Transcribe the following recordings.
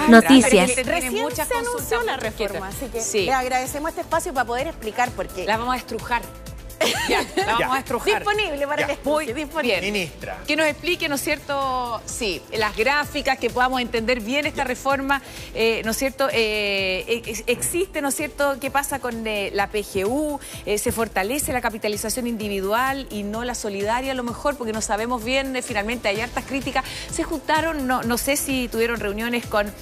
Noticias. Recién se anunció la reforma, así que sí, le agradecemos este espacio para poder explicar por qué. la vamos a estrujar. Ya, la vamos a estrujar. Disponible para el estudio, disponible. Bien. Ministra. Que nos explique, ¿no es cierto? Sí, las gráficas, que podamos entender bien esta reforma, ¿no es cierto? Existe, ¿no es cierto? ¿Qué pasa con la PGU? ¿Se fortalece la capitalización individual y no la solidaria a lo mejor? Porque no sabemos bien, finalmente hay hartas críticas. Se juntaron, no sé si tuvieron reuniones con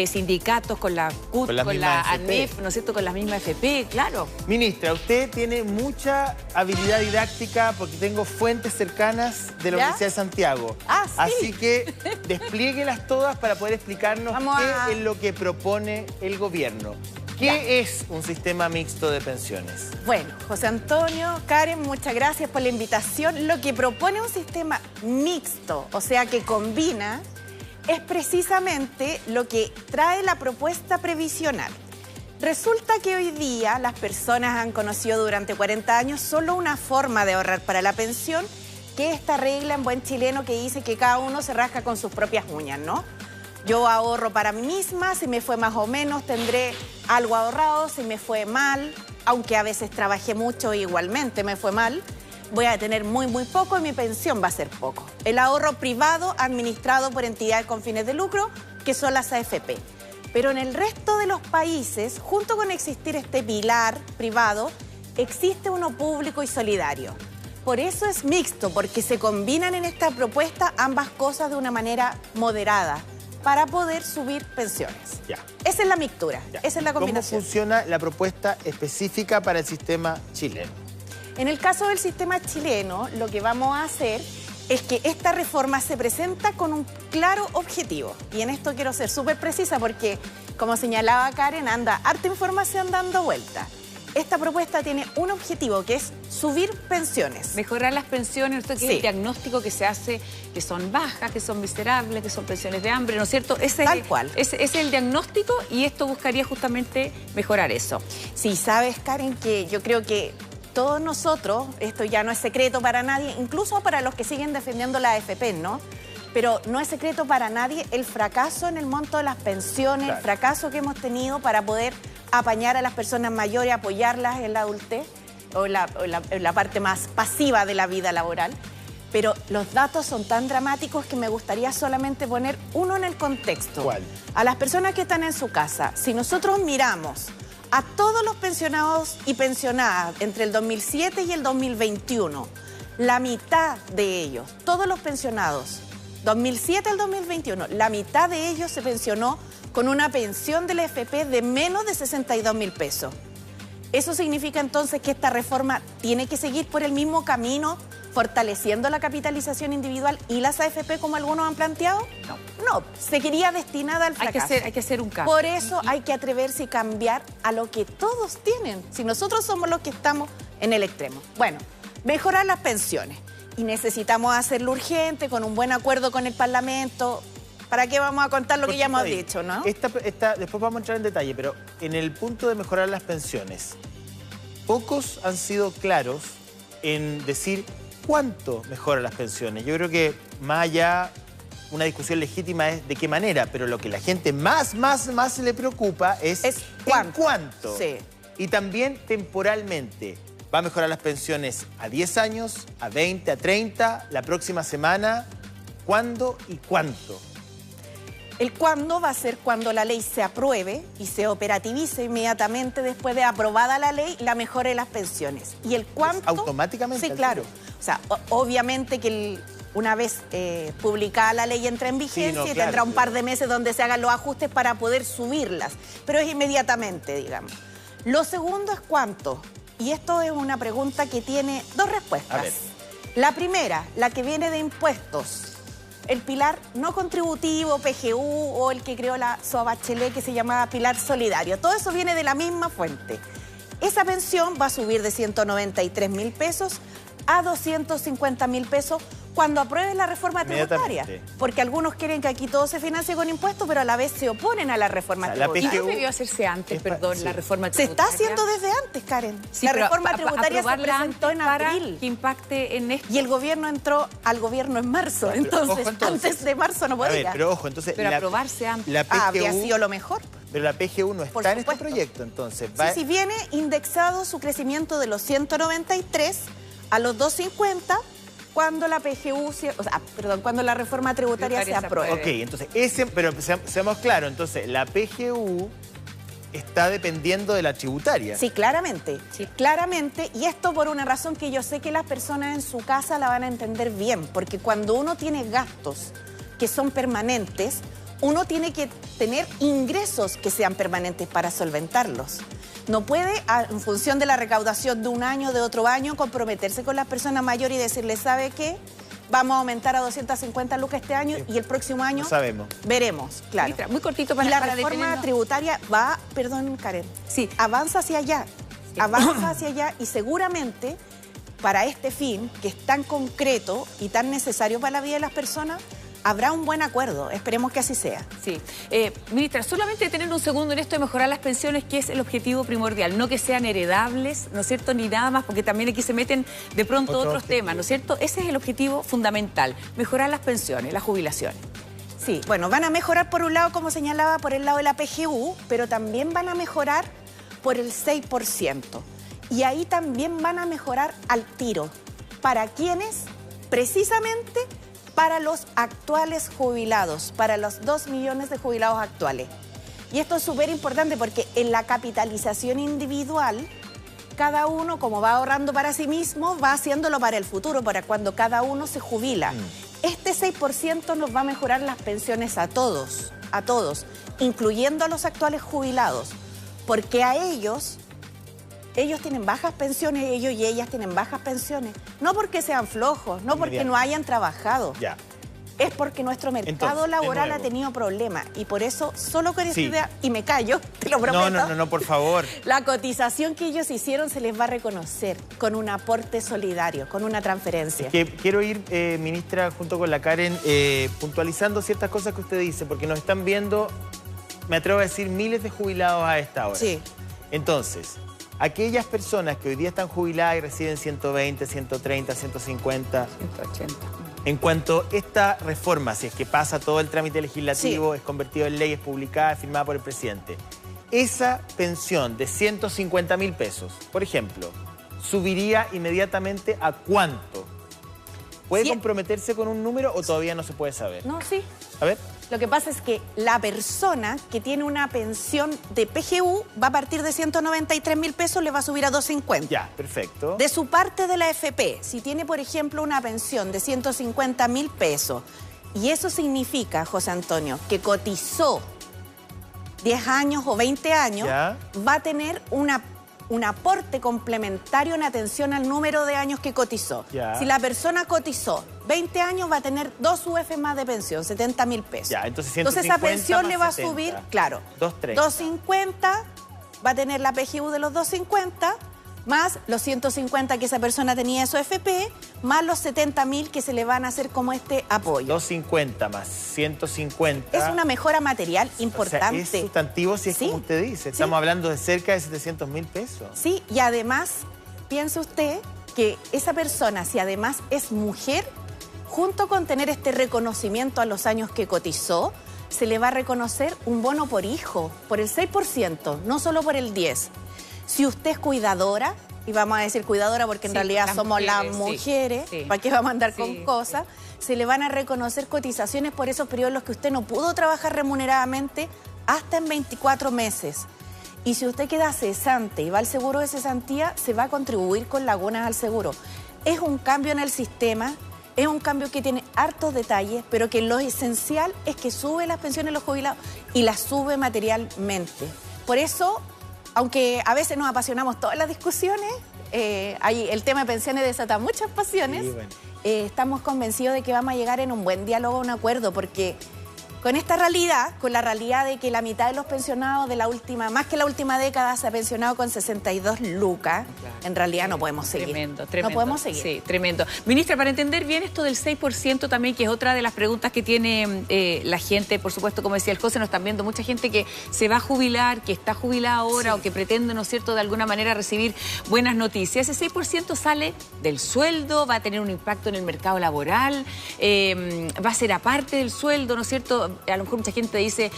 sindicatos, con la CUT, con la ANEF, ¿no es cierto? Con la misma FP, claro. Ministra, usted tiene mucha habilidad didáctica porque tengo fuentes cercanas de la Universidad de Santiago. Ah, sí. Así que desplieguelas todas para poder explicarnos qué es lo que propone el gobierno. ¿Qué es un sistema mixto de pensiones? Bueno, José Antonio, Karen, muchas gracias por la invitación. Lo que propone un sistema mixto, o sea, que combina, es precisamente lo que trae la propuesta previsional. Resulta que hoy día las personas han conocido durante 40 años solo una forma de ahorrar para la pensión, que es esta regla en buen chileno que dice que cada uno se rasca con sus propias uñas, ¿no? Yo ahorro para mí misma, si me fue más o menos tendré algo ahorrado, si me fue mal, aunque a veces trabajé mucho igualmente me fue mal, voy a tener muy poco y mi pensión va a ser poco. El ahorro privado administrado por entidades con fines de lucro, que son las AFP. Pero en el resto de los países, junto con existir este pilar privado, existe uno público y solidario. Por eso es mixto, porque se combinan en esta propuesta ambas cosas de una manera moderada para poder subir pensiones. Ya. Esa es la mixtura, esa es la combinación. ¿Cómo funciona la propuesta específica para el sistema chileno? En el caso del sistema chileno, lo que vamos a hacer es que esta reforma se presenta con un claro objetivo. Y en esto quiero ser súper precisa porque, como señalaba Karen, anda harta información dando vuelta. Esta propuesta tiene un objetivo, que es subir pensiones. Mejorar las pensiones, ¿no es cierto? Sí. El diagnóstico que se hace, que son bajas, que son miserables, que son pensiones de hambre, ¿no es cierto? Tal cual. Ese es el diagnóstico y esto buscaría justamente mejorar eso. Sí, sabes, Karen, que yo creo que todos nosotros, esto ya no es secreto para nadie, incluso para los que siguen defendiendo la AFP, ¿no? Pero no es secreto para nadie el fracaso en el monto de las pensiones, el fracaso que hemos tenido para poder apañar a las personas mayores, apoyarlas en la adultez o en la parte más pasiva de la vida laboral. Pero los datos son tan dramáticos que me gustaría solamente poner uno en el contexto. ¿Cuál? A las personas que están en su casa, si nosotros miramos a todos los pensionados y pensionadas entre el 2007 y el 2021, la mitad de ellos, todos los pensionados, 2007 al 2021, la mitad de ellos se pensionó con una pensión de la AFP de menos de 62.000 pesos. Eso significa entonces que esta reforma tiene que seguir por el mismo camino, fortaleciendo la capitalización individual y las AFP como algunos han planteado. No, seguiría destinada al fracaso. Hay que hacer un cambio. Por eso hay que atreverse y cambiar a lo que todos tienen, si nosotros somos los que estamos en el extremo. Bueno, mejorar las pensiones. Y necesitamos hacerlo urgente, con un buen acuerdo con el Parlamento. ¿Para qué vamos a contar lo que ya hemos dicho, no? Después vamos a entrar en detalle, pero en el punto de mejorar las pensiones, pocos han sido claros en decir cuánto mejora las pensiones. Yo creo que más allá, una discusión legítima es de qué manera, pero lo que la gente más le preocupa es cuánto. Sí. Y también temporalmente. ¿Va a mejorar las pensiones a 10 años, a 20, a 30, la próxima semana? ¿Cuándo y cuánto? El cuándo va a ser cuando la ley se apruebe y se operativice inmediatamente después de aprobada la ley, la mejora de las pensiones. ¿Y el cuánto? ¿Automáticamente? Sí, claro. O sea, obviamente que una vez publicada la ley entra en vigencia y tendrá un par de meses donde se hagan los ajustes para poder subirlas. Pero es inmediatamente, digamos. Lo segundo es cuánto. Y esto es una pregunta que tiene dos respuestas. A ver. La primera, la que viene de impuestos. El pilar no contributivo, PGU, o el que creó la SOA Bachelet, que se llamaba pilar solidario. Todo eso viene de la misma fuente. Esa pensión va a subir de 193.000 pesos a 250.000 pesos cuando aprueben la reforma tributaria. Inmediatamente. Porque algunos quieren que aquí todo se financie con impuestos, pero a la vez se oponen a la reforma O sea, la tributaria. ¿No debió hacerse antes, perdón, sí. la reforma Se tributaria? está haciendo desde antes, Karen. Sí, la pero reforma tributaria se aprobarla presentó en antes para abril. que impacte en esto. Y el gobierno entró al gobierno en marzo. Pero, Entonces, ojo, antes de marzo no A ver, podía. pero ojo, entonces... Pero aprobarse antes. La PGU, Habría sido lo mejor. pero la PGU no Por está en este supuesto. proyecto, entonces... Sí, sí, viene indexado su crecimiento de los 193 a los 250 cuando la PGU, cuando la reforma tributaria se apruebe. Ok, entonces, pero seamos claros, entonces, la PGU está dependiendo de la tributaria. Sí, claramente, claramente. Y esto por una razón que yo sé que las personas en su casa la van a entender bien. Porque cuando uno tiene gastos que son permanentes, uno tiene que tener ingresos que sean permanentes para solventarlos. No puede, en función de la recaudación de un año, de otro año, comprometerse con las personas mayores y decirles, ¿sabe qué? Vamos a aumentar a 250 lucas este año y el próximo año No sabemos. veremos, claro. Ministra, muy cortito Y para la para reforma detenernos. tributaria va, perdón, Karen, Sí. avanza hacia allá, avanza hacia allá y seguramente para este fin, que es tan concreto y tan necesario para la vida de las personas, habrá un buen acuerdo. Esperemos que así sea. Sí. Ministra, solamente tener un segundo en esto de mejorar las pensiones, que es el objetivo primordial. No que sean heredables, ¿no es cierto?, ni nada más, porque también aquí se meten de pronto otros temas, ¿no es cierto? Ese es el objetivo fundamental, mejorar las pensiones, las jubilaciones. Sí, bueno, van a mejorar por un lado, como señalaba, por el lado de la PGU, pero también van a mejorar por el 6%. Y ahí también van a mejorar al tiro. ¿Para quiénes? Precisamente para los actuales jubilados, para los 2 millones de jubilados actuales. Y esto es súper importante porque en la capitalización individual, cada uno, como va ahorrando para sí mismo, va haciéndolo para el futuro, para cuando cada uno se jubila. Este 6% nos va a mejorar las pensiones a todos, incluyendo a los actuales jubilados, porque a ellos tienen bajas pensiones, ellos y ellas tienen bajas pensiones, no porque sean flojos, no porque no hayan trabajado. Ya. Es porque nuestro mercado Entonces, laboral de ha nuevo. tenido problemas y por eso, solo con esta Sí. idea, y me callo, te lo prometo. No, por favor. La cotización que ellos hicieron se les va a reconocer con un aporte solidario, con una transferencia. Que quiero ir, ministra, junto con la Karen, puntualizando ciertas cosas que usted dice, porque nos están viendo, me atrevo a decir, miles de jubilados a esta hora. Sí. Entonces, aquellas personas que hoy día están jubiladas y reciben 120, 130, 150... 180. En cuanto a esta reforma, si es que pasa todo el trámite legislativo, es convertido en ley, es publicada, firmada por el presidente, esa pensión de 150.000 pesos, por ejemplo, ¿subiría inmediatamente a cuánto? ¿Puede comprometerse con un número o todavía no se puede saber? No, sí. A ver. Lo que pasa es que la persona que tiene una pensión de PGU va a partir de 193.000 pesos, le va a subir a 250. Ya, perfecto. De su parte de la AFP, si tiene, por ejemplo, una pensión de 150.000 pesos, y eso significa, José Antonio, que cotizó 10 años o 20 años, Ya. va a tener un aporte complementario en atención al número de años que cotizó. Ya. Si la persona cotizó 20 años, va a tener 2 UF más de pensión, 70.000 pesos. Ya, entonces esa 150 pensión más le va a 70. subir, claro, 230. 250, va a tener la PGU de los 250, más los 150 que esa persona tenía de su FP, más los 70.000 que se le van a hacer como este apoyo. 250 más 150. Es una mejora material importante. O sea, es sustantivo si es Sí, como usted dice. Estamos hablando de cerca de 700.000 pesos. Sí, y además, piense usted que esa persona, si además es mujer, junto con tener este reconocimiento a los años que cotizó, se le va a reconocer un bono por hijo, por el 6%, no solo por el 10%. Si usted es cuidadora, y vamos a decir cuidadora porque en Sí, realidad las somos las mujeres, mujeres, sí. ¿para qué vamos a andar Sí, con cosas? Se le van a reconocer cotizaciones por esos periodos en los que usted no pudo trabajar remuneradamente hasta en 24 meses. Y si usted queda cesante y va al seguro de cesantía, se va a contribuir con lagunas al seguro. Es un cambio en el sistema, es un cambio que tiene hartos detalles, pero que lo esencial es que sube las pensiones de los jubilados y las sube materialmente. Por eso, aunque a veces nos apasionamos todas las discusiones, el tema de pensiones desata muchas pasiones, Sí, bueno. estamos convencidos de que vamos a llegar en un buen diálogo, a un acuerdo, porque Con esta realidad, con la realidad de que la mitad de los pensionados de la última, más que la última década, se ha pensionado con 62 lucas, claro. En realidad no podemos seguir. Tremendo. No podemos seguir. Sí, tremendo. Ministra, para entender bien esto del 6% también, que es otra de las preguntas que tiene la gente, por supuesto, como decía el José, nos están viendo mucha gente que se va a jubilar, que está jubilada ahora, sí, o que pretende, ¿no es cierto?, de alguna manera recibir buenas noticias. Ese 6% sale del sueldo, va a tener un impacto en el mercado laboral, va a ser aparte del sueldo, ¿no es cierto? A lo mejor mucha gente dice,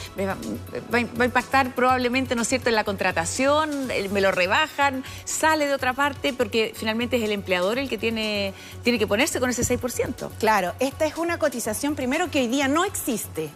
va a impactar probablemente, ¿no es cierto?, en la contratación, me lo rebajan, sale de otra parte, porque finalmente es el empleador el que tiene que ponerse con ese 6%. Claro, esta es una cotización, primero, que hoy día no existe.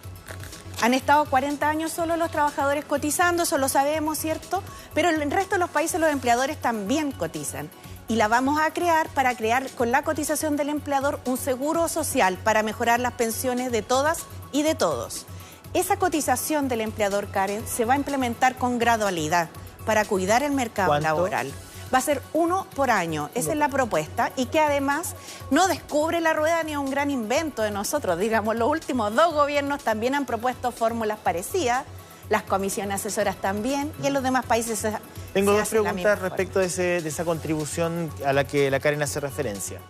Han estado 40 años solo los trabajadores cotizando, eso lo sabemos, ¿cierto? Pero en el resto de los países los empleadores también cotizan. Y la vamos a crear para crear con la cotización del empleador un seguro social para mejorar las pensiones de todas y de todos. Esa cotización del empleador, Karen, se va a implementar con gradualidad para cuidar el mercado laboral. Va a ser 1 por año, esa es la propuesta, y que además no descubre la rueda ni es un gran invento de nosotros. Digamos, los últimos 2 gobiernos también han propuesto fórmulas parecidas, las comisiones asesoras también, y en los demás países Tengo 2 preguntas respecto de esa contribución a la que la Karen hace referencia.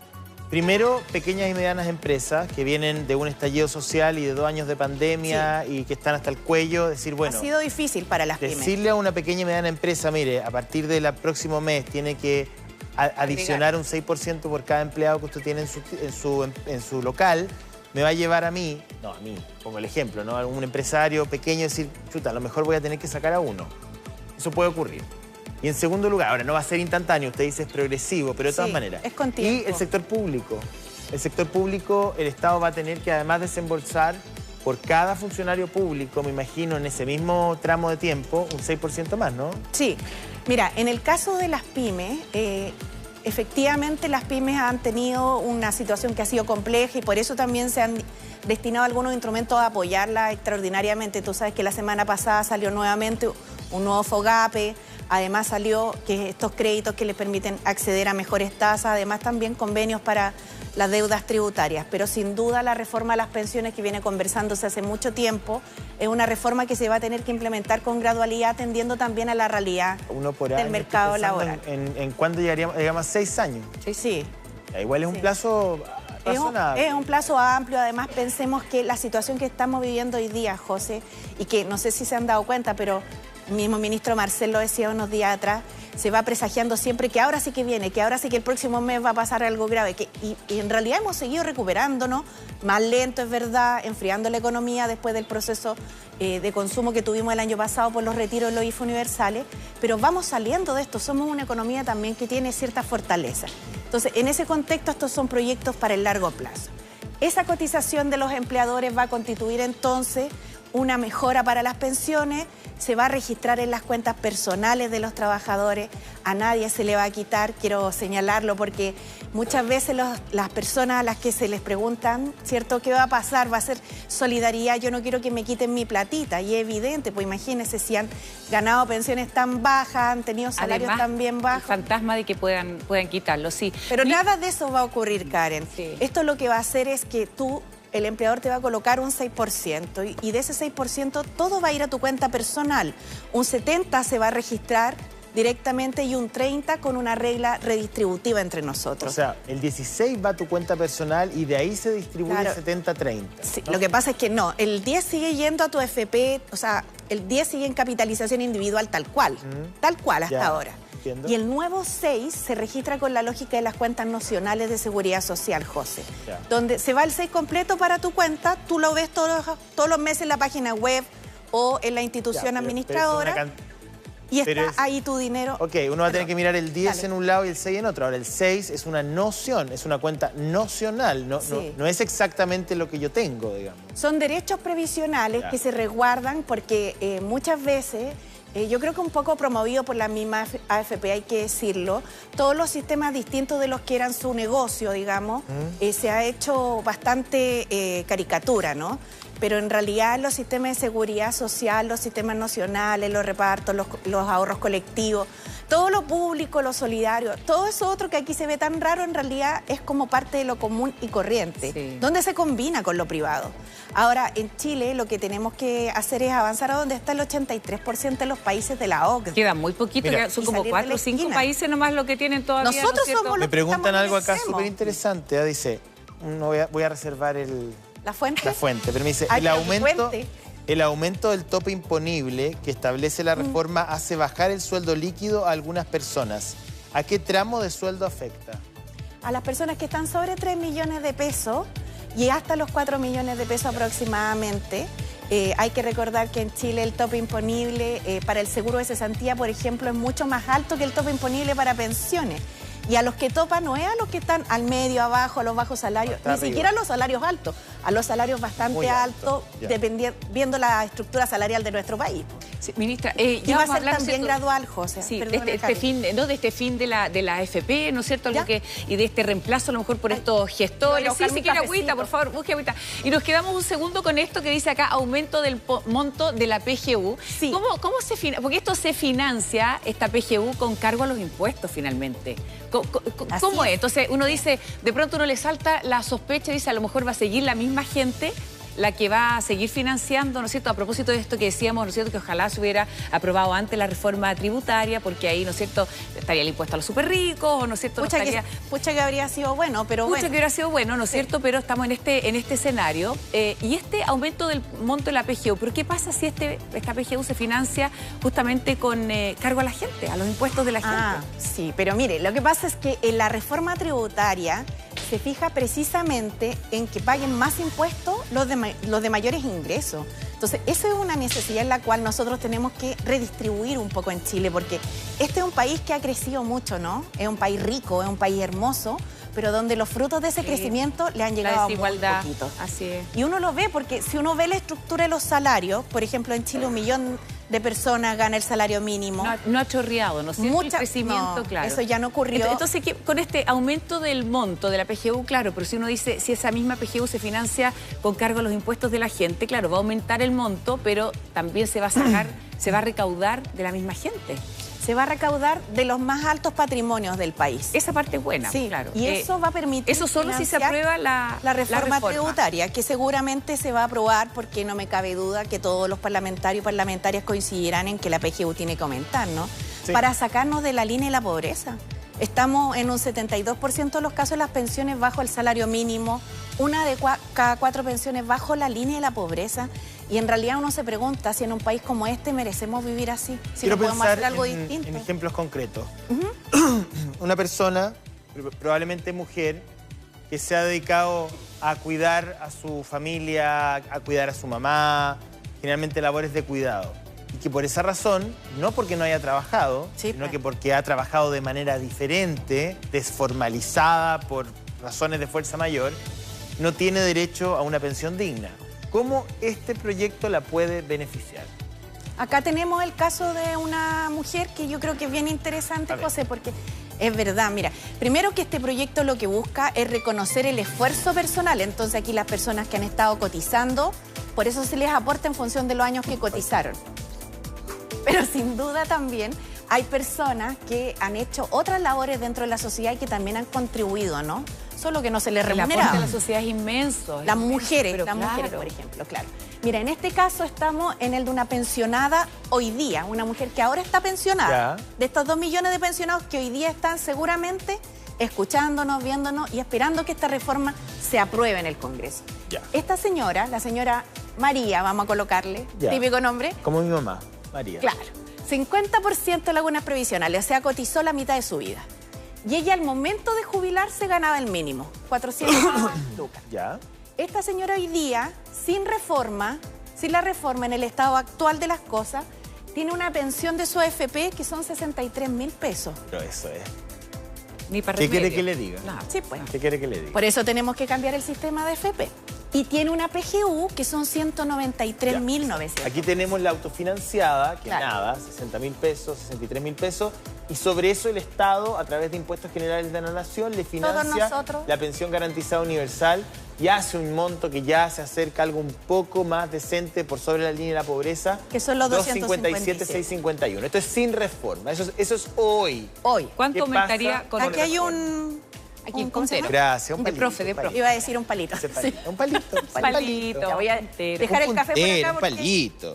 Primero, pequeñas y medianas empresas que vienen de un estallido social y de 2 años de pandemia, sí, y que están hasta el cuello, decir, bueno... Ha sido difícil para las pymes. Decirle a una pequeña y mediana empresa, mire, a partir del próximo mes tiene que adicionar un 6% por cada empleado que usted tiene en su local, me va a llevar a mí, pongo el ejemplo, ¿no? A un empresario pequeño decir, chuta, a lo mejor voy a tener que sacar a uno. Eso puede ocurrir. Y en segundo lugar, ahora no va a ser instantáneo, usted dice es progresivo, pero de todas maneras. Es con tiempo. Y el sector público. El sector público, el Estado va a tener que además desembolsar por cada funcionario público, me imagino, en ese mismo tramo de tiempo, un 6% más, ¿no? Sí. Mira, en el caso de las pymes, efectivamente las pymes han tenido una situación que ha sido compleja y por eso también se han destinado algunos instrumentos a apoyarla extraordinariamente. Tú sabes que la semana pasada salió nuevamente un nuevo FOGAPE. Además salió que estos créditos que les permiten acceder a mejores tasas, además también convenios para las deudas tributarias. Pero sin duda la reforma a las pensiones que viene conversándose hace mucho tiempo es una reforma que se va a tener que implementar con gradualidad, atendiendo también a la realidad del mercado laboral. ¿En cuándo llegaríamos? Digamos, 6 años. Sí. Igual es un plazo razonable. Es un plazo amplio. Además, pensemos que la situación que estamos viviendo hoy día, José, y que no sé si se han dado cuenta, pero el mismo ministro Marcel decía unos días atrás, se va presagiando siempre que ahora sí que viene, que ahora sí que el próximo mes va a pasar algo grave. Y en realidad hemos seguido recuperándonos, más lento es verdad, enfriando la economía después del proceso de consumo que tuvimos el año pasado por los retiros de los IFE universales, pero vamos saliendo de esto, somos una economía también que tiene cierta fortaleza. Entonces, en ese contexto, estos son proyectos para el largo plazo. Esa cotización de los empleadores va a constituir entonces una mejora para las pensiones, se va a registrar en las cuentas personales de los trabajadores, a nadie se le va a quitar, quiero señalarlo porque muchas veces las personas a las que se les preguntan, ¿cierto?, ¿qué va a pasar? Va a ser solidaridad, yo no quiero que me quiten mi platita, y es evidente, pues imagínense si han ganado pensiones tan bajas, han tenido salarios tan bien bajos. El fantasma de que puedan quitarlo, sí. Pero nada de eso va a ocurrir, Karen. Sí. Esto lo que va a hacer es que el empleador te va a colocar un 6% y de ese 6% todo va a ir a tu cuenta personal. Un 70% se va a registrar directamente y un 30% con una regla redistributiva entre nosotros. O sea, el 16% va a tu cuenta personal y de ahí se distribuye el 70-30. Sí, ¿no? Lo que pasa es que no, el 10% sigue yendo a tu FP, o sea, el 10% sigue en capitalización individual tal cual hasta ahora. Entiendo. Y el nuevo 6 se registra con la lógica de las cuentas nacionales de seguridad social, José. Donde se va el 6 completo para tu cuenta, tú lo ves todos los meses en la página web o en la institución administradora. Y está ahí tu dinero. Ok, uno va a tener que mirar el 10 en un lado y el 6 en otro. Ahora, el 6 es una noción, es una cuenta nocional, no es exactamente lo que yo tengo, digamos. Son derechos previsionales que se resguardan porque muchas veces... yo creo que un poco promovido por la misma AFP, hay que decirlo, todos los sistemas distintos de los que eran su negocio, digamos, se ha hecho bastante caricatura, ¿no? Pero en realidad los sistemas de seguridad social, los sistemas nacionales, los repartos, los ahorros colectivos, todo lo público, lo solidario, todo eso otro que aquí se ve tan raro, en realidad es como parte de lo común y corriente, Sí. donde se combina con lo privado. Ahora, en Chile lo que tenemos que hacer es avanzar a donde está el 83% de los países de la OCDE. Queda muy poquito, Mira, ya son y como salir de 4 la o 5 esquina. países nomás lo que tienen todavía. Nosotros ¿no es cierto? somos Me los preguntan algo acá extremo. súper interesante. Dice, voy a reservar ¿La fuente? la fuente, pero me dice, Ay, pero que cuente. el aumento del tope imponible que establece la reforma hace bajar el sueldo líquido a algunas personas. ¿A qué tramo de sueldo afecta? A las personas que están sobre 3 millones de pesos y hasta los 4 millones de pesos aproximadamente. Hay que recordar que en Chile el tope imponible para el seguro de cesantía, por ejemplo, es mucho más alto que el tope imponible para pensiones. Y a los que topan no es a los que están al medio, abajo, a los bajos salarios, Está ni arriba. siquiera a los salarios altos, a los salarios bastante Muy alto, altos, viendo la estructura salarial de nuestro país. Sí, ministra, Y ya va a vamos ser hablar, también ¿cierto? gradual, José. Sí, Perdona, de este Carlos. fin, ¿no? De este fin de la AFP, ¿no es cierto? Algo ¿Ya? y de este reemplazo a lo mejor por estos voy gestores. a buscar Sí, mi quiere cafecito. agüita, por favor, busque agüita. Y nos quedamos un segundo con esto que dice acá, aumento del monto de la PGU. Sí. ¿Cómo se financia? Porque esto se financia, esta PGU, con cargo a los impuestos finalmente. Así ¿Cómo es? es. Entonces uno dice, de pronto uno le salta la sospecha y dice, a lo mejor va a seguir la misma gente la que va a seguir financiando, ¿no es cierto? A propósito de esto que decíamos, ¿no es cierto? Que ojalá se hubiera aprobado antes la reforma tributaria, porque ahí, ¿no es cierto?, estaría el impuesto a los súper ricos, ¿no es cierto? No estaría... Pucha que habría sido bueno, pero Mucho bueno. que hubiera sido bueno, ¿no es cierto? Pero estamos en este escenario. Y este aumento del monto de la PGU, ¿pero qué pasa si esta PGU se financia justamente con cargo a la gente, a los impuestos de la gente? Ah, sí, pero mire, lo que pasa es que en la reforma tributaria se fija precisamente en que paguen más impuestos los de mayores ingresos. Entonces, eso es una necesidad en la cual nosotros tenemos que redistribuir un poco en Chile, porque este es un país que ha crecido mucho, ¿no? Es un país rico, es un país hermoso, pero donde los frutos de ese crecimiento le han La llegado desigualdad. muy poquitos. Así es. Y uno lo ve porque si uno ve la estructura de los salarios, por ejemplo, en Chile 1 millón de personas gana el salario mínimo. No ha chorreado, ¿no es cierto? El crecimiento, no, claro. eso ya no ocurrió. Entonces, con este aumento del monto de la PGU, claro, pero si uno dice, si esa misma PGU se financia con cargo a los impuestos de la gente, claro, va a aumentar el monto, pero también se va a sacar, se va a recaudar de la misma gente. Se va a recaudar de los más altos patrimonios del país. Esa parte es buena, Sí, claro. y eso va a permitir Eso solo si se financiar aprueba la reforma tributaria, que seguramente se va a aprobar porque no me cabe duda que todos los parlamentarios y parlamentarias coincidirán en que la PGU tiene que aumentar, ¿no? Sí. Para sacarnos de la línea de la pobreza. Estamos en un 72% de los casos de las pensiones bajo el salario mínimo, una de cada 4 pensiones bajo la línea de la pobreza. Y en realidad uno se pregunta si en un país como este merecemos vivir así, si Quiero no podemos pensar hacer algo en distinto. ejemplos concretos. Una persona, probablemente mujer, que se ha dedicado a cuidar a su familia, a cuidar a su mamá, generalmente labores de cuidado. Y que por esa razón, no porque no haya trabajado, Sí, sino pues. que porque ha trabajado de manera diferente, desformalizada por razones de fuerza mayor, no tiene derecho a una pensión digna. ¿Cómo este proyecto la puede beneficiar? Acá tenemos el caso de una mujer que yo creo que es bien interesante, A ver. José, porque es verdad, mira, primero que este proyecto lo que busca es reconocer el esfuerzo personal, entonces aquí las personas que han estado cotizando, por eso se les aporta en función de los años que cotizaron. Pero sin duda también hay personas que han hecho otras labores dentro de la sociedad y que también han contribuido, ¿no? Solo que no se les El aporte remunera. de la sociedad es inmenso. Las mujeres, pero mujeres, claro. por ejemplo, claro. Mira, en este caso estamos en el de una pensionada hoy día, una mujer que ahora está pensionada. Ya. De estos 2 millones de pensionados que hoy día están seguramente escuchándonos, viéndonos y esperando que esta reforma se apruebe en el Congreso. Ya. Esta señora, la señora María, vamos a colocarle, Ya. típico nombre, Como mi mamá, María. claro, 50% de lagunas previsionales, o sea, cotizó la mitad de su vida. Y ella al momento de jubilarse ganaba el mínimo, 400 lucas. ¿Ya? Esta señora hoy día, sin la reforma en el estado actual de las cosas, tiene una pensión de su AFP que son 63.000 pesos. Pero eso es. Ni para ¿Qué quiere remedio. que le diga? Claro. Sí, pues. ¿Qué quiere que le diga? Por eso tenemos que cambiar el sistema de AFP. Y tiene una PGU que son 193.900. Aquí tenemos la autofinanciada, que Claro. nada, 60.000 pesos, 63.000 pesos. Y sobre eso el Estado, a través de impuestos generales de la Nación, le financia nosotros. la pensión garantizada universal y hace un monto que ya se acerca a algo un poco más decente por sobre la línea de la pobreza. Que son los 257.651. Esto es sin reforma. Eso es hoy. Hoy. ¿Cuánto ¿Qué aumentaría pasa? con Aquí hay reforma? un... Aquí, ¿cómo se llama? Gracias, un De palito. profe, de un palito. profe. Iba a decir un palito. Ese Sí. palito. Un palito. Palito. Ya voy a Puntero. dejar el café por acá Un porque palito.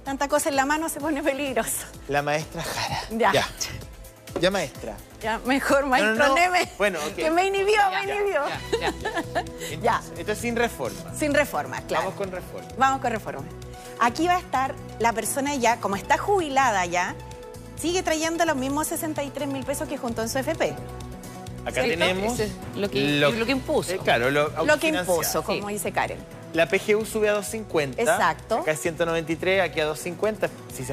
tanta cosa en la mano se pone peligroso. La maestra Jara. Ya. Ya, maestra. Ya, mejor, maestro no. Neme. Bueno, ok. Que me inhibió, me inhibió. Ya. Esto es sin reforma. Sin reforma, claro. Vamos con reforma. Vamos con reforma. Aquí va a estar la persona ya, como está jubilada ya, sigue trayendo los mismos 63.000 pesos que juntó en su FP. Acá ¿Cierto? tenemos Ese es lo que impuso. claro, Lo que autofinanciado. impuso, como dice Karen. La PGU sube a 250. Exacto. Acá es 193, aquí a 250 si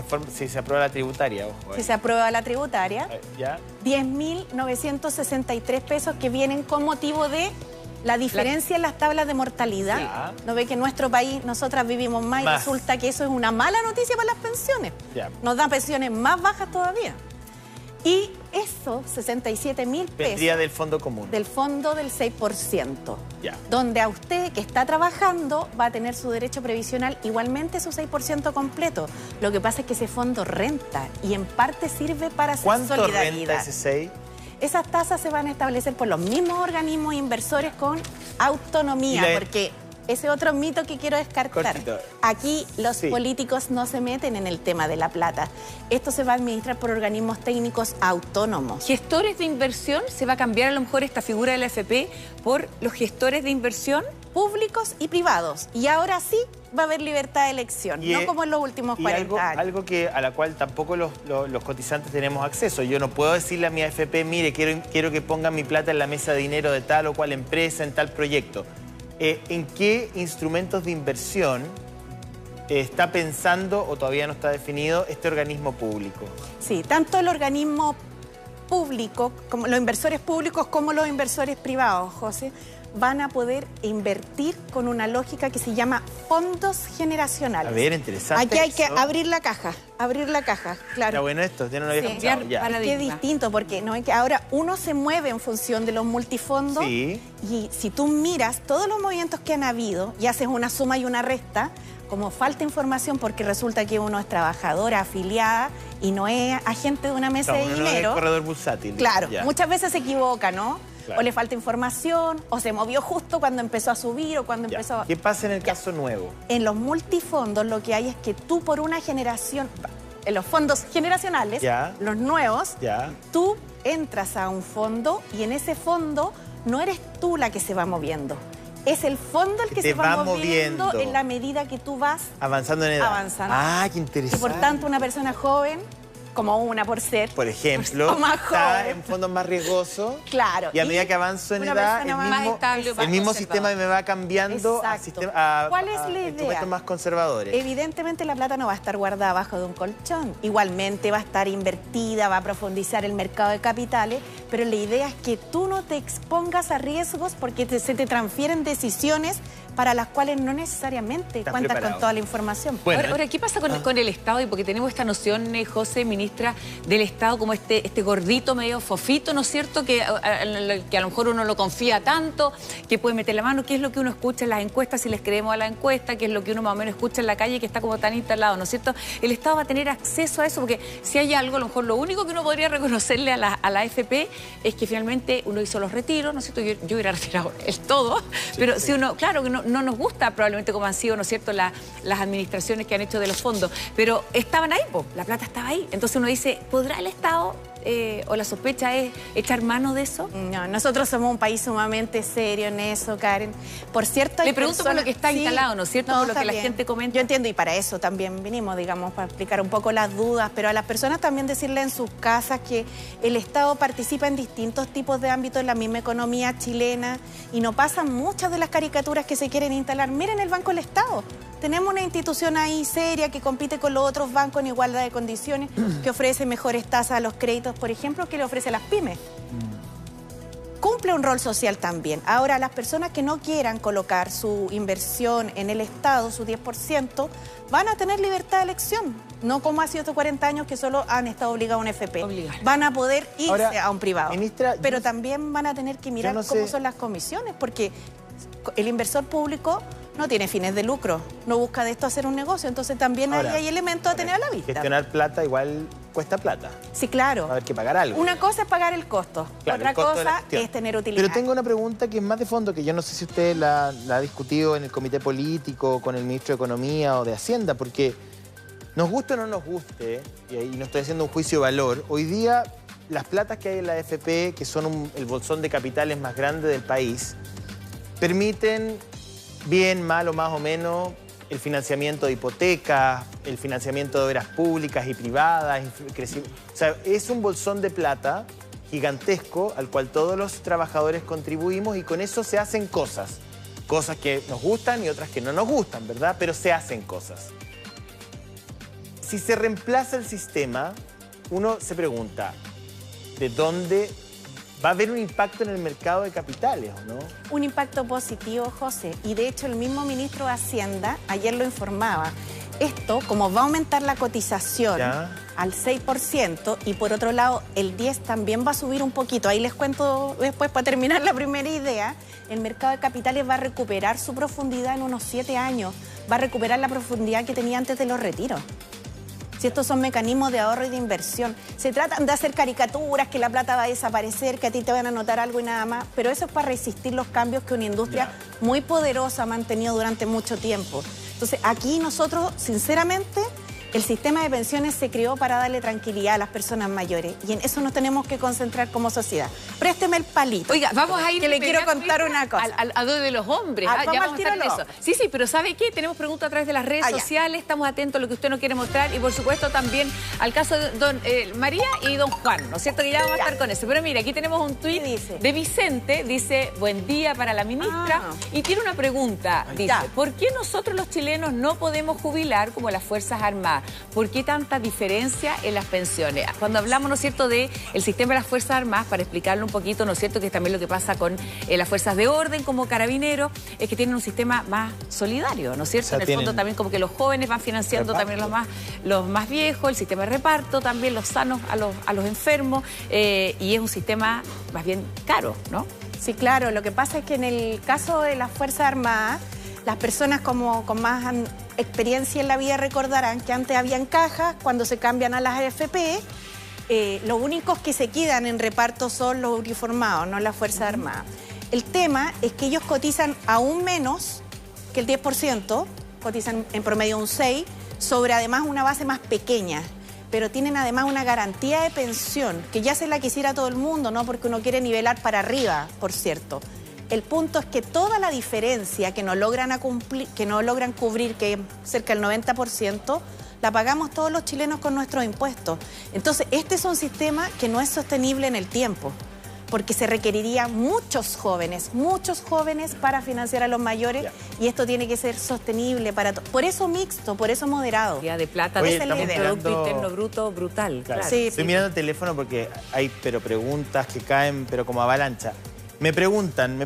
se aprueba la tributaria, ojo. Si se aprueba la tributaria, ¿Ya? 10.963 pesos que vienen con motivo de la diferencia en las tablas de mortalidad. Sí. No ve que en nuestro país nosotras vivimos más y Más. resulta que eso es una mala noticia para las pensiones. Ya. Nos dan pensiones más bajas todavía. Y esos 67.000 pesos Vendría del fondo común. del fondo del 6%, Ya. donde a usted que está trabajando va a tener su derecho previsional igualmente su 6% completo. Lo que pasa es que ese fondo renta y en parte sirve para hacer ¿Cuánto solidaridad. renta ese 6? Esas tasas se van a establecer por los mismos organismos inversores con autonomía, Y la- porque ese otro mito que quiero descartar. Cortito. Aquí los Sí. políticos no se meten en el tema de la plata. Esto se va a administrar por organismos técnicos autónomos. Gestores de inversión, ¿se va a cambiar a lo mejor esta figura de la AFP por los gestores de inversión? Públicos y privados. Y ahora sí va a haber libertad de elección, no como en los últimos 40 años. Algo a la cual tampoco los cotizantes tenemos acceso. Yo no puedo decirle a mi AFP, mire, quiero que pongan mi plata en la mesa de dinero de tal o cual empresa, en tal proyecto. ¿En qué instrumentos de inversión está pensando o todavía no está definido este organismo público? Sí, tanto el organismo público, como los inversores públicos como los inversores privados, José, van a poder invertir con una lógica que se llama fondos generacionales. A ver, interesante. Aquí hay que eso. abrir la caja, claro. Está bueno esto, ya no lo había Sí. escuchado. Ya. Para- Es que es Paradigma. distinto porque no es que ahora uno se mueve en función de los multifondos Sí. y si tú miras todos los movimientos que han habido y haces una suma y una resta, como falta información porque resulta que uno es trabajadora afiliada y no es agente de una mesa No, de uno no es dinero. corredor bursátil. Claro, Ya. muchas veces se equivoca, ¿no? Claro. O le falta información, o se movió justo cuando empezó a subir o cuando Ya. empezó a... ¿Qué pasa en el caso nuevo? En los multifondos lo que hay es que tú por una generación, en los fondos generacionales, Ya. los nuevos, Ya. tú entras a un fondo y en ese fondo no eres tú la que se va moviendo. Es el fondo el que te se va va moviendo moviendo. en la medida que tú vas Avanzando en edad. avanzando. Ah, qué y interesante. por tanto una persona joven, como una por ser, Por ejemplo, o más está joven. en fondos más riesgosos. claro. Y a medida que avanzo en una edad, persona el más mismo, estable, más el mismo conservador. sistema me va cambiando a, Exacto. a ¿Cuál es la idea? instrumentos más conservadores. Evidentemente la plata no va a estar guardada abajo de un colchón. Igualmente va a estar invertida, va a profundizar el mercado de capitales, pero la idea es que tú no te expongas a riesgos porque se te transfieren decisiones para las cuales no necesariamente Estás cuentas preparado. con toda la información. Bueno, ahora, ¿qué pasa con el Estado? Y porque tenemos esta noción, José, ministra, del Estado como este gordito medio fofito, ¿no es cierto? Que a lo mejor uno lo confía tanto, que puede meter la mano. ¿Qué es lo que uno escucha en las encuestas, si les creemos a la encuesta? ¿Qué es lo que uno más o menos escucha en la calle, que está como tan instalado, ¿no es cierto? El Estado va a tener acceso a eso, porque si hay algo, a lo mejor lo único que uno podría reconocerle a la AFP es que finalmente uno hizo los retiros, ¿no es cierto? Yo hubiera retirado el todo, pero si uno, claro que no nos gusta probablemente como han sido, ¿no es cierto?, las administraciones que han hecho de los fondos, pero estaban ahí, po, la plata estaba ahí. Entonces uno dice, ¿podrá el Estado, o la sospecha es echar mano de eso? No, nosotros somos un país sumamente serio en eso, Karen. Por cierto, hay Le pregunto por lo que está Sí, instalado, ¿no es cierto? Por lo está que la bien. gente comenta. Yo entiendo y para eso también vinimos, digamos, para explicar un poco las dudas, pero a las personas también decirle en sus casas que el Estado participa en distintos tipos de ámbitos en la misma economía chilena y no pasan muchas de las caricaturas que se quieren instalar. Miren el Banco del Estado. Tenemos una institución ahí seria que compite con los otros bancos en igualdad de condiciones, que ofrece mejores tasas a los créditos, por ejemplo, que le ofrece a las pymes. cumple un rol social también. Ahora, las personas que no quieran colocar su inversión en el Estado, su 10%, van a tener libertad de elección. No como hace otros 40 años que solo han estado obligados a un FP. Van a poder irse ahora, a un privado. Ministra, pero también van a tener que mirar cómo son las comisiones, porque el inversor público no tiene fines de lucro, no busca de esto hacer un negocio, entonces también ahora, hay elementos a tener a la vista. Gestionar plata igual cuesta plata. Sí, claro. Va a haber que pagar algo. Una cosa es pagar el costo, claro, otra cosa es tener utilidad. Pero tengo una pregunta que es más de fondo, que yo no sé si usted la ha discutido en el comité político, con el ministro de Economía o de Hacienda, porque nos guste o no nos guste, y ahí no estoy haciendo un juicio de valor, hoy día las platas que hay en la AFP, que son el bolsón de capitales más grande del país, permiten, bien, mal o más o menos, el financiamiento de hipotecas, el financiamiento de obras públicas y privadas. O sea, es un bolsón de plata gigantesco al cual todos los trabajadores contribuimos y con eso se hacen cosas. Cosas que nos gustan y otras que no nos gustan, ¿verdad? Pero se hacen cosas. Si se reemplaza el sistema, uno se pregunta, ¿de dónde va a haber un impacto en el mercado de capitales o no? Un impacto positivo, José. Y de hecho el mismo ministro de Hacienda ayer lo informaba. Esto, como va a aumentar la cotización al 6% y por otro lado el 10% también va a subir un poquito. Ahí les cuento después para terminar la primera idea. El mercado de capitales va a recuperar su profundidad en unos 7 años. Va a recuperar la profundidad que tenía antes de los retiros. Si estos son mecanismos de ahorro y de inversión. Se tratan de hacer caricaturas, que la plata va a desaparecer, que a ti te van a anotar algo y nada más, pero eso es para resistir los cambios que una industria muy poderosa ha mantenido durante mucho tiempo. Entonces, aquí nosotros, sinceramente, el sistema de pensiones se creó para darle tranquilidad a las personas mayores y en eso nos tenemos que concentrar como sociedad. Présteme el palito. Oiga, vamos a ir... Que le quiero contar una cosa. A lo de los hombres. Ya vamos a estar en eso. Sí, pero ¿sabe qué? Tenemos preguntas a través de las redes sociales, estamos atentos a lo que usted nos quiere mostrar y por supuesto también al caso de don María y don Juan, ¿no es cierto? Que ya vamos a estar con eso. Pero mira, aquí tenemos un tuit de Vicente, dice, buen día para la ministra, y tiene una pregunta, dice, ¿por qué nosotros los chilenos no podemos jubilar como las Fuerzas Armadas? ¿Por qué tanta diferencia en las pensiones? Cuando hablamos, ¿no es cierto?, del sistema de las Fuerzas Armadas, para explicarlo un poquito, ¿no es cierto?, que es también lo que pasa con las fuerzas de orden como carabineros, es que tienen un sistema más solidario, ¿no es cierto? O sea, en el fondo también como que los jóvenes van financiando también los más viejos, el sistema de reparto también, los sanos a los enfermos, y es un sistema más bien caro, ¿no? Sí, claro. Lo que pasa es que en el caso de las Fuerzas Armadas, las personas con más experiencia en la vida recordarán que antes habían cajas, cuando se cambian a las AFP, los únicos que se quedan en reparto son los uniformados, no las Fuerzas Armadas. El tema es que ellos cotizan aún menos que el 10%, cotizan en promedio un 6%, sobre además una base más pequeña, pero tienen además una garantía de pensión, que ya se la quisiera todo el mundo, ¿no? Porque uno quiere nivelar para arriba, por cierto. El punto es que toda la diferencia que no logran cubrir, que es cerca del 90%, la pagamos todos los chilenos con nuestros impuestos. Entonces, este es un sistema que no es sostenible en el tiempo, porque se requeriría muchos jóvenes para financiar a los mayores, y esto tiene que ser sostenible para todos. Por eso mixto, por eso moderado. De plata, de Producto Interno Bruto brutal. Claro. Sí, estoy mirando el teléfono porque hay preguntas que caen como avalancha. Me preguntan,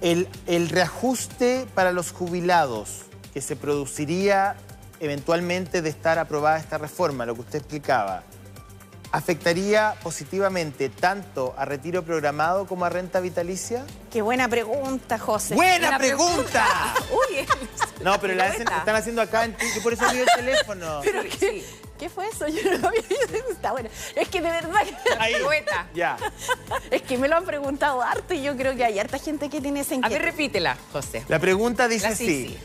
el reajuste para los jubilados que se produciría eventualmente de estar aprobada esta reforma, lo que usted explicaba, ¿afectaría positivamente tanto a retiro programado como a renta vitalicia? Qué buena pregunta, José. ¡Buena pregunta! Uy, no, pero la están haciendo acá, yo por eso vi el teléfono. ¿Pero qué fue eso? Yo no lo había visto. Está bueno. Es que de verdad que... Ahí, ya. Es que me lo han preguntado harto y yo creo que hay harta gente que tiene esa inquietud. A ver, repítela, José. La pregunta dice así.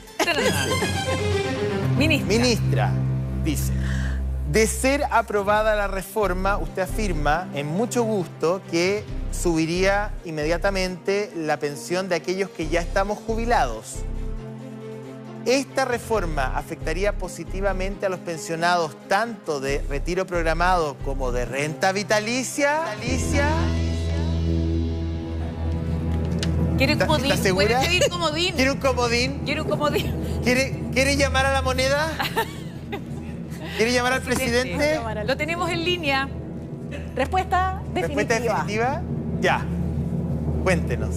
Ministra, dice, de ser aprobada la reforma, usted afirma, en mucho gusto, que subiría inmediatamente la pensión de aquellos que ya estamos jubilados. ¿Esta reforma afectaría positivamente a los pensionados tanto de retiro programado como de renta vitalicia? ¿Quiere un comodín? ¿Está segura? ¿Puede pedir comodín? ¿Quiere un comodín? Quiero un comodín. ¿Quiere llamar a la moneda? ¿Quiere llamar al presidente? Lo tenemos en línea. Respuesta definitiva. ¿Respuesta definitiva? Ya, cuéntenos.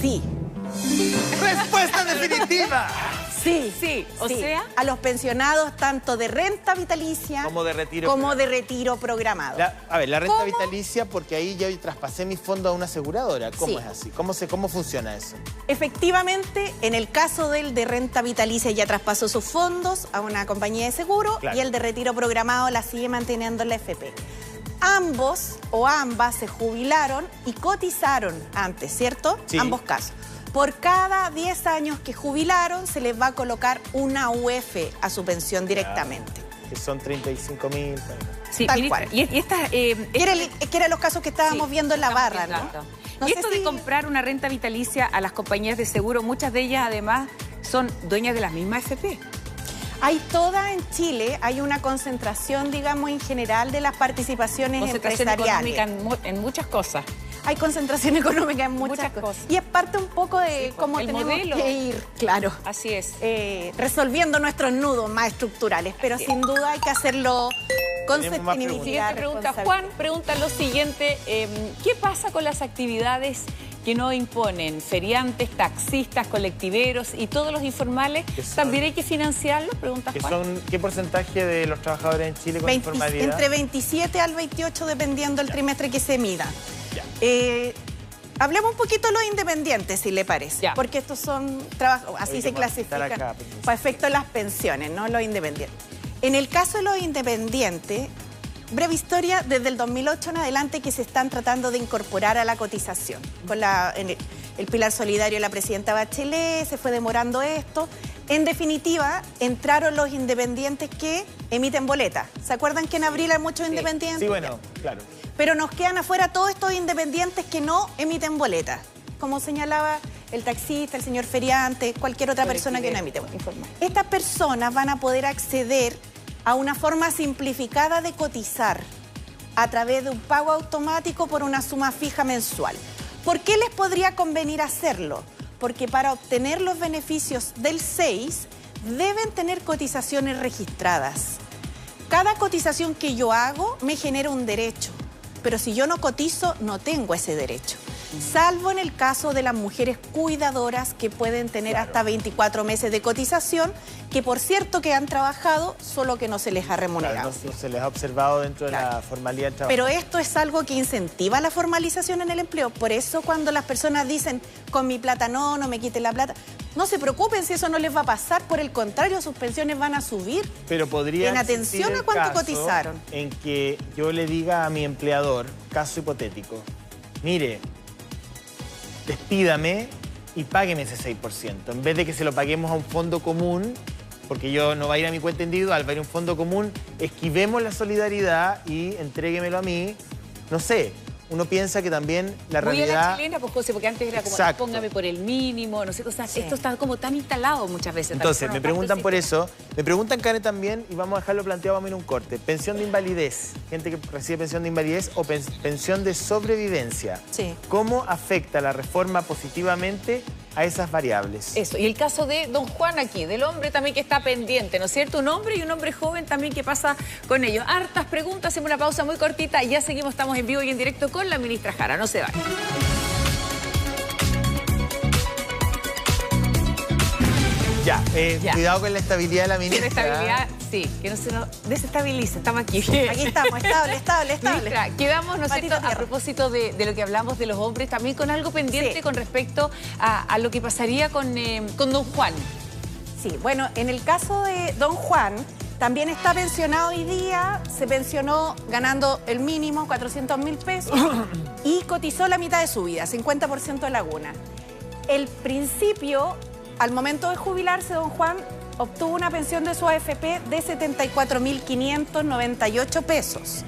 Sí. ¡Respuesta definitiva! Sí, Sí, o sea... a los pensionados tanto de renta vitalicia Como de retiro como de retiro programado. A ver, la renta ¿Cómo? vitalicia, porque ahí yo traspasé mi fondo a una aseguradora. ¿Cómo Sí. es así? ¿Cómo funciona eso? Efectivamente, en el caso del de renta vitalicia ya traspasó sus fondos a una compañía de seguro Claro. y el de retiro programado la sigue manteniendo en la FP. Ambos o ambas se jubilaron y cotizaron antes, ¿cierto? Sí. Ambos casos. Por cada 10 años que jubilaron, se les va a colocar una UF a su pensión directamente. Que son 35.000. Sí, Tal ministra, cual. y estas... Que eran los casos que estábamos Sí, viendo en la estamos barra, viendo ¿no? esto. No Y sé esto si- de comprar una renta vitalicia a las compañías de seguro, muchas de ellas además son dueñas de las mismas FP. Hay toda en Chile, hay una concentración, digamos, en general de las participaciones Concentración empresariales. económica en muchas cosas. Hay concentración económica en muchas, Muchas cosas. cosas. Y es parte un poco de Sí, cómo el tenemos modelo. que ir, claro, Así es. resolviendo nuestros nudos más estructurales. Pero sin duda hay que hacerlo con Tenemos más sostenibilidad. Siguiente pregunta. responsabilidad. Juan pregunta lo siguiente. ¿Qué pasa con las actividades que no imponen? Feriantes, taxistas, colectiveros y todos los informales. Que son- ¿También hay que financiarlos? Pregunta Juan. ¿Qué porcentaje de los trabajadores en Chile con informalidad? Entre 27 al 28, dependiendo del trimestre que se mida. Ya. Hablemos un poquito de los independientes, si le parece. Ya. Porque estos son trabajos, así Oye, se vamos a estar clasifican acá, pues. para efecto de las pensiones, ¿no? Los independientes. En el caso de los independientes, breve historia, desde el 2008 en adelante que se están tratando de incorporar a la cotización. Con el Pilar Solidario de la presidenta Bachelet, se fue demorando esto. En definitiva, entraron los independientes que emiten boletas. ¿Se acuerdan que en abril hay muchos independientes? Sí, bueno, claro. Pero nos quedan afuera todos estos independientes que no emiten boletas. Como señalaba el taxista, el señor feriante, cualquier otra persona que no emite boletas. Estas personas van a poder acceder a una forma simplificada de cotizar a través de un pago automático por una suma fija mensual. ¿Por qué les podría convenir hacerlo? Porque para obtener los beneficios del 6 deben tener cotizaciones registradas. Cada cotización que yo hago me genera un derecho, pero si yo no cotizo no tengo ese derecho. Salvo en el caso de las mujeres cuidadoras que pueden tener hasta 24 meses de cotización, que por cierto que han trabajado, solo que no se les ha remunerado. Claro, no se les ha observado dentro de la formalidad del trabajo. Pero esto es algo que incentiva la formalización en el empleo. Por eso cuando las personas dicen, con mi plata no me quiten la plata, no se preocupen si eso no les va a pasar. Por el contrario, sus pensiones van a subir. Pero podría en existir atención el a cuánto caso cotizaron. En que yo le diga a mi empleador, caso hipotético, mire, despídame y págueme ese 6%. En vez de que se lo paguemos a un fondo común, porque yo no va a ir a mi cuenta individual, va a ir a un fondo común, esquivemos la solidaridad y entréguemelo a mí. No sé, uno piensa que también la Voy realidad... a la chilena, pues José, porque antes era como, Exacto. póngame por el mínimo, no sé, o sea, Sí. esto está como tan instalado muchas veces. Entonces, Tan me preguntan por eso. Me preguntan, Karen, también, y vamos a dejarlo planteado, vamos a ir a un corte. Pensión de invalidez. Gente que recibe pensión de invalidez o pensión de sobrevivencia. Sí. ¿Cómo afecta la reforma positivamente a esas variables? Eso, y el caso de don Juan aquí, del hombre también que está pendiente, ¿no es cierto? Un hombre y un hombre joven también que pasa con ellos. Hartas preguntas, hacemos una pausa muy cortita y ya seguimos, estamos en vivo y en directo con la ministra Jara. No se vayan. Ya, Ya. cuidado con la estabilidad de la Tiene ministra. estabilidad, sí, que no se nos desestabilice. Estamos aquí. Aquí estamos, estable. Ministra, quedamos, ¿no es Patita cierto?, a tierra. propósito de lo que hablamos de los hombres, también con algo pendiente Sí. con respecto a lo que pasaría con don Juan. Sí, bueno, en el caso de don Juan, también está pensionado hoy día, se pensionó ganando el mínimo, 400.000 pesos, y cotizó la mitad de su vida, 50% de laguna. El principio, al momento de jubilarse, don Juan obtuvo una pensión de su AFP de 74.598 pesos.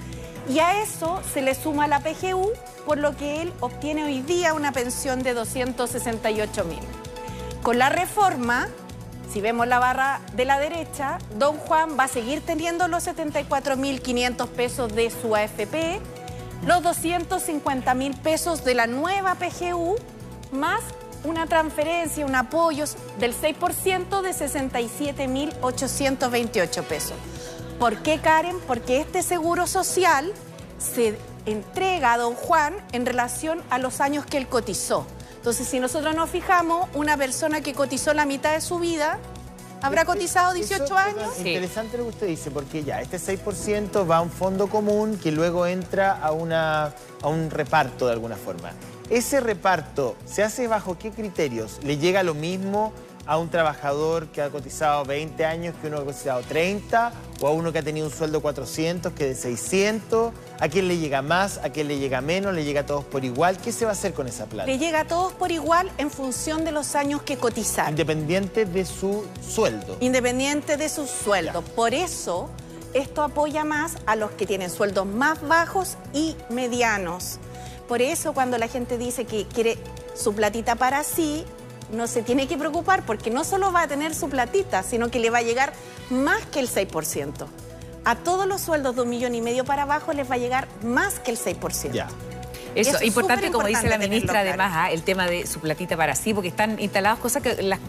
Y a eso se le suma la PGU, por lo que él obtiene hoy día una pensión de 268.000. Con la reforma, si vemos la barra de la derecha, don Juan va a seguir teniendo los 74.500 pesos de su AFP, los 250.000 pesos de la nueva PGU, más una transferencia, un apoyo del 6% de 67.828 pesos. ¿Por qué, Karen? Porque este seguro social se entrega a don Juan en relación a los años que él cotizó. Entonces, si nosotros nos fijamos, una persona que cotizó la mitad de su vida, ¿habrá cotizado 18 años? Es interesante lo que usted dice, porque ya este 6% va a un fondo común que luego entra a un reparto de alguna forma. ¿Ese reparto se hace bajo qué criterios? ¿Le llega lo mismo a un trabajador que ha cotizado 20 años que uno que ha cotizado 30? ¿O a uno que ha tenido un sueldo 400 que de 600? ¿A quién le llega más? ¿A quién le llega menos? ¿Le llega a todos por igual? ¿Qué se va a hacer con esa plata? Le llega a todos por igual en función de los años que cotizaron. Independiente de su sueldo. Independiente de su sueldo. Ya. Por eso, esto apoya más a los que tienen sueldos más bajos y medianos. Por eso, cuando la gente dice que quiere su platita para sí, no se tiene que preocupar porque no solo va a tener su platita, sino que le va a llegar más que el 6%. A todos los sueldos de 1,5 millones para abajo les va a llegar más que el 6%. Ya. Eso, es importante, como dice la tenerlo ministra, claro. además, el tema de su platita para sí, porque están instaladas cosas